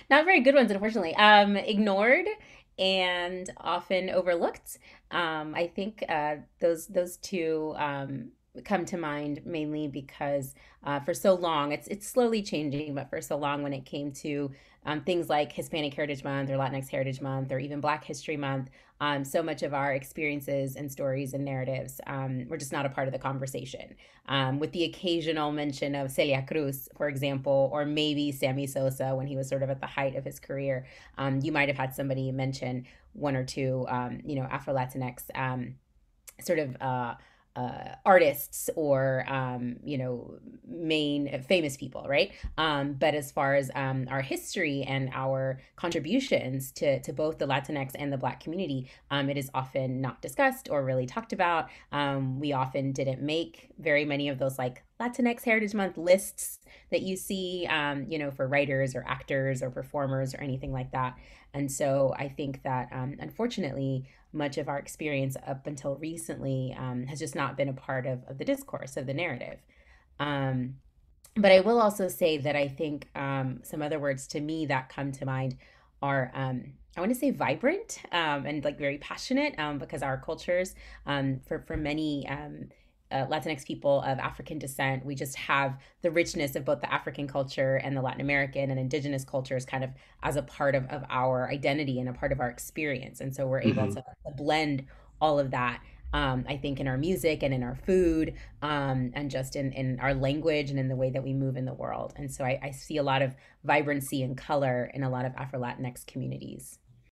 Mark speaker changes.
Speaker 1: Not very good ones, unfortunately. Ignored and often overlooked. I think those two come to mind mainly because for so long it's slowly changing, but for so long when it came to things like Hispanic Heritage Month or Latinx Heritage Month or even Black History Month, so much of our experiences and stories and narratives were just not a part of the conversation, with the occasional mention of Celia Cruz, for example, or maybe Sammy Sosa when he was sort of at the height of his career. You might have had somebody mention one or two, Afro Latinx sort of artists or main famous people, right? But as far as our history and our contributions to both the Latinx and the Black community, it is often not discussed or really talked about. We often didn't make very many of those like Latinx Heritage Month lists that you see, for writers or actors or performers or anything like that. And so I think that unfortunately, much of our experience up until recently has just not been a part of the discourse, of the narrative. Um, but I will also say that I think some other words to me that come to mind are, I want to say vibrant, and like very passionate, because our cultures, for many Latinx people of African descent, we just have the richness of both the African culture and the Latin American and indigenous cultures kind of as a part of our identity and a part of our experience. And so we're able
Speaker 2: Hmm.
Speaker 1: to blend all of that. I think in our music and in our food, and just in our language and in the way that we move in the world. And so I see a lot of vibrancy and color in a lot of Afro Latinx communities.